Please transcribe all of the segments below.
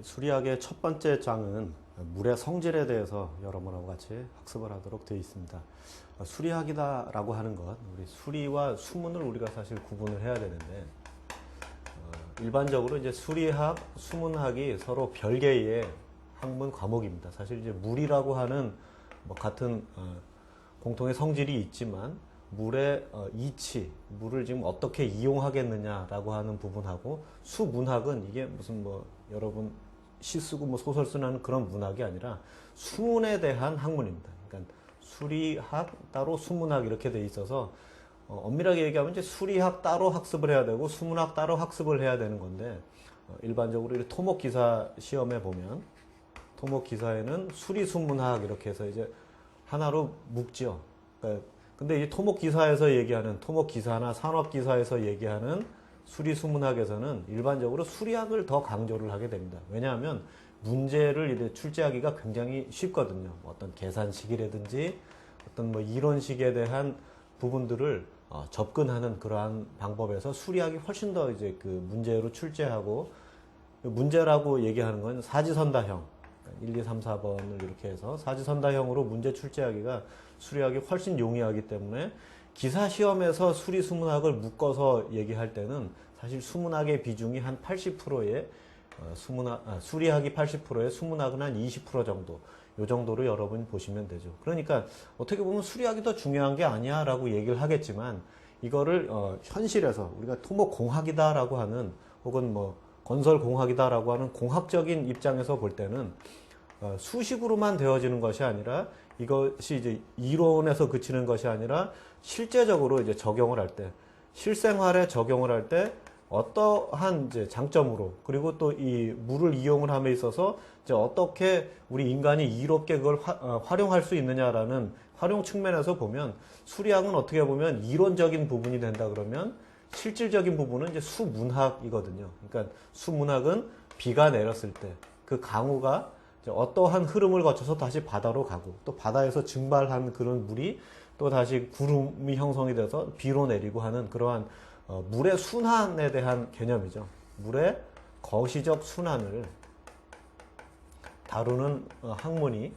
수리학의 첫 번째 장은 물의 성질에 대해서 여러분하고 같이 학습을 하도록 되어 있습니다. 수리학이다라고 하는 것, 우리 수리와 수문을 우리가 사실 구분을 해야 되는데, 일반적으로 이제 수리학, 수문학이 서로 별개의 학문 과목입니다. 사실 이제 물이라고 하는 뭐 같은 공통의 성질이 있지만 물의 이치, 물을 지금 어떻게 이용하겠느냐라고 하는 부분하고, 수문학은 이게 무슨 뭐 여러분 시 쓰고 뭐 소설 쓰는 그런 문학이 아니라 수문에 대한 학문입니다. 그러니까 수리학 따로 수문학 이렇게 돼 있어서 엄밀하게 얘기하면 이제 수리학 따로 학습을 해야 되고 수문학 따로 학습을 해야 되는 건데, 일반적으로 이 토목 기사 시험에 보면 토목 기사에는 수리 수문학 이렇게 해서 이제 하나로 묶죠. 그러니까 근데 이 토목 기사에서 얘기하는 토목 기사나 산업 기사에서 얘기하는 수리 수문학에서는 일반적으로 수리학을 더 강조를 하게 됩니다. 왜냐하면 문제를 이제 출제하기가 굉장히 쉽거든요. 어떤 계산식이라든지 어떤 뭐 이론식에 대한 부분들을 접근하는 그러한 방법에서 수리학이 훨씬 더 이제 그 문제로 출제하고, 문제라고 얘기하는 건 사지선다형 1, 2, 3, 4번을 이렇게 해서 사지선다형으로 문제 출제하기가 수리학이 훨씬 용이하기 때문에 기사 시험에서 수리 수문학을 묶어서 얘기할 때는 사실 수문학의 비중이 한 80%에 수리학이 80%에 수문학은 한 20% 정도, 요 정도로 여러분이 보시면 되죠. 그러니까 어떻게 보면 수리학이 더 중요한 게 아니야 라고 얘기를 하겠지만, 이거를 현실에서 우리가 토목공학이다라고 하는, 혹은 뭐 건설공학이다라고 하는 공학적인 입장에서 볼 때는 수식으로만 되어지는 것이 아니라, 이것이 이제 이론에서 그치는 것이 아니라 실제적으로 이제 적용을 할 때, 실생활에 적용을 할 때 어떠한 이제 장점으로, 그리고 또 이 물을 이용을 함에 있어서 이제 어떻게 우리 인간이 이롭게 그걸 활용할 수 있느냐라는 활용 측면에서 보면, 수리학은 어떻게 보면 이론적인 부분이 된다 그러면 실질적인 부분은 이제 수문학이거든요. 그러니까 수문학은 비가 내렸을 때 그 강우가 어떠한 흐름을 거쳐서 다시 바다로 가고, 또 바다에서 증발한 그런 물이 또 다시 구름이 형성이 돼서 비로 내리고 하는 그러한 물의 순환에 대한 개념이죠. 물의 거시적 순환을 다루는 학문이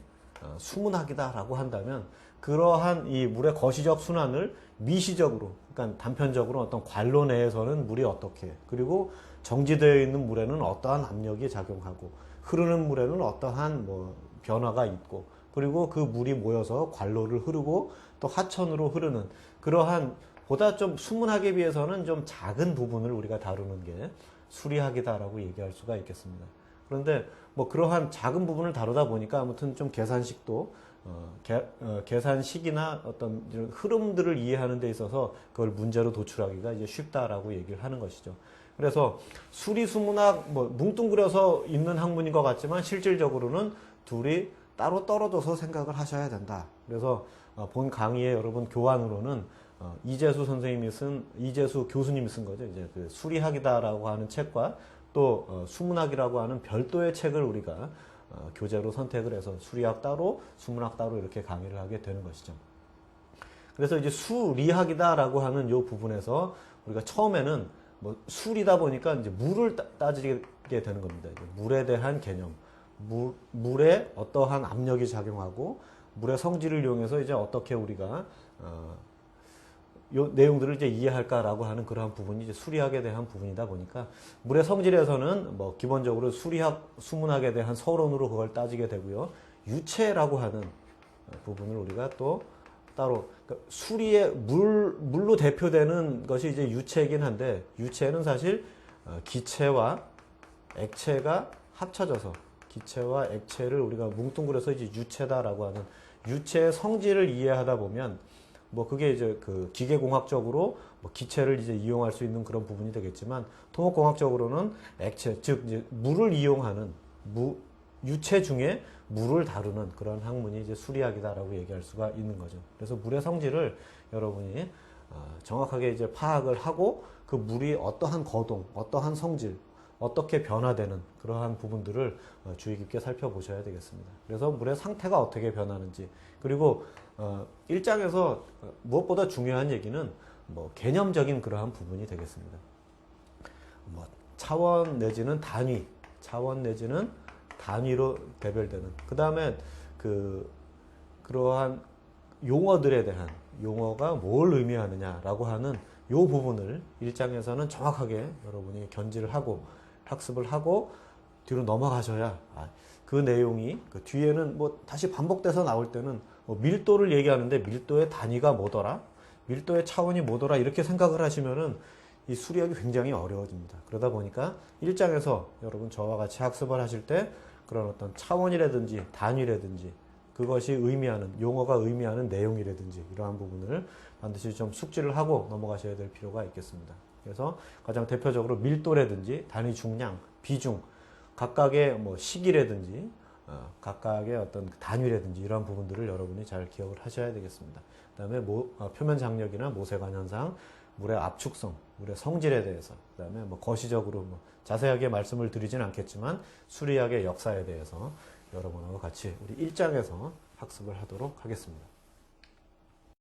수문학이다라고 한다면, 그러한 이 물의 거시적 순환을 미시적으로, 그러니까 단편적으로 어떤 관로 내에서는 물이 어떻게, 그리고 정지되어 있는 물에는 어떠한 압력이 작용하고, 흐르는 물에는 어떠한 뭐 변화가 있고, 그리고 그 물이 모여서 관로를 흐르고 또 하천으로 흐르는 그러한, 보다 좀 수문학에 비해서는 좀 작은 부분을 우리가 다루는 게 수리학이다라고 얘기할 수가 있겠습니다. 그런데 뭐 그러한 작은 부분을 다루다 보니까 아무튼 좀 계산식도 계산식이나 어떤 이런 흐름들을 이해하는 데 있어서 그걸 문제로 도출하기가 이제 쉽다라고 얘기를 하는 것이죠. 그래서 수리 수문학 뭐 뭉뚱그려서 있는 학문인 것 같지만 실질적으로는 둘이 따로 떨어져서 생각을 하셔야 된다. 그래서 본 강의에 여러분 교환으로는 이재수 교수님이 쓴 거죠. 이제 그 수리학이다라고 하는 책과 또 수문학이라고 하는 별도의 책을 우리가 교재로 선택을 해서 수리학 따로, 수문학 따로 이렇게 강의를 하게 되는 것이죠. 그래서 이제 수리학이다라고 하는 이 부분에서 우리가 처음에는 뭐 술이다 보니까 이제 물을 따지게 되는 겁니다. 물에 대한 개념, 물에 어떠한 압력이 작용하고 물의 성질을 이용해서 이제 어떻게 우리가 요 내용들을 이제 이해할까라고 하는 그러한 부분이 이제 수리학에 대한 부분이다 보니까, 물의 성질에서는 뭐 기본적으로 수리학, 수문학에 대한 서론으로 그걸 따지게 되고요. 유체라고 하는 부분을 우리가 또 따로, 그러니까 수리의 물로 대표되는 것이 이제 유체이긴 한데, 유체는 사실 기체와 액체가 합쳐져서 기체와 액체를 우리가 뭉뚱그려서 이제 유체다라고 하는, 유체의 성질을 이해하다 보면 뭐 그게 이제 그 기계공학적으로 뭐 기체를 이제 이용할 수 있는 그런 부분이 되겠지만, 토목공학적으로는 액체, 즉 이제 물을 이용하는 유체 중에 물을 다루는 그런 학문이 이제 수리학이다라고 얘기할 수가 있는 거죠. 그래서 물의 성질을 여러분이 정확하게 이제 파악을 하고, 그 물이 어떠한 거동, 어떠한 성질, 어떻게 변화되는 그러한 부분들을 주의 깊게 살펴보셔야 되겠습니다. 그래서 물의 상태가 어떻게 변하는지, 그리고 1장에서 무엇보다 중요한 얘기는 뭐 개념적인 그러한 부분이 되겠습니다. 뭐 차원 내지는 단위, 차원 내지는 단위로 배별되는. 그 다음에 그러한 용어들에 대한 용어가 뭘 의미하느냐라고 하는 요 부분을 1장에서는 정확하게 여러분이 견지를 하고 학습을 하고 뒤로 넘어가셔야 그 내용이 그 뒤에는 뭐 다시 반복돼서 나올 때는 뭐 밀도를 얘기하는데 밀도의 단위가 뭐더라? 밀도의 차원이 뭐더라? 이렇게 생각을 하시면은 이 수리하기 굉장히 어려워집니다. 그러다 보니까 1장에서 여러분 저와 같이 학습을 하실 때 그런 어떤 차원이라든지 단위라든지 그것이 의미하는 용어가 의미하는 내용이라든지 이러한 부분을 반드시 좀 숙지를 하고 넘어가셔야 될 필요가 있겠습니다. 그래서 가장 대표적으로 밀도라든지 단위 중량, 비중, 각각의 뭐 시기라든지 각각의 어떤 단위라든지 이러한 부분들을 여러분이 잘 기억을 하셔야 되겠습니다. 그다음에 표면 장력이나 모세관 현상, 물의 압축성, 물의 성질에 대해서, 그다음에 뭐 거시적으로 뭐 자세하게 말씀을 드리진 않겠지만 수리학의 역사에 대해서 여러분하고 같이 우리 1장에서 학습을 하도록 하겠습니다.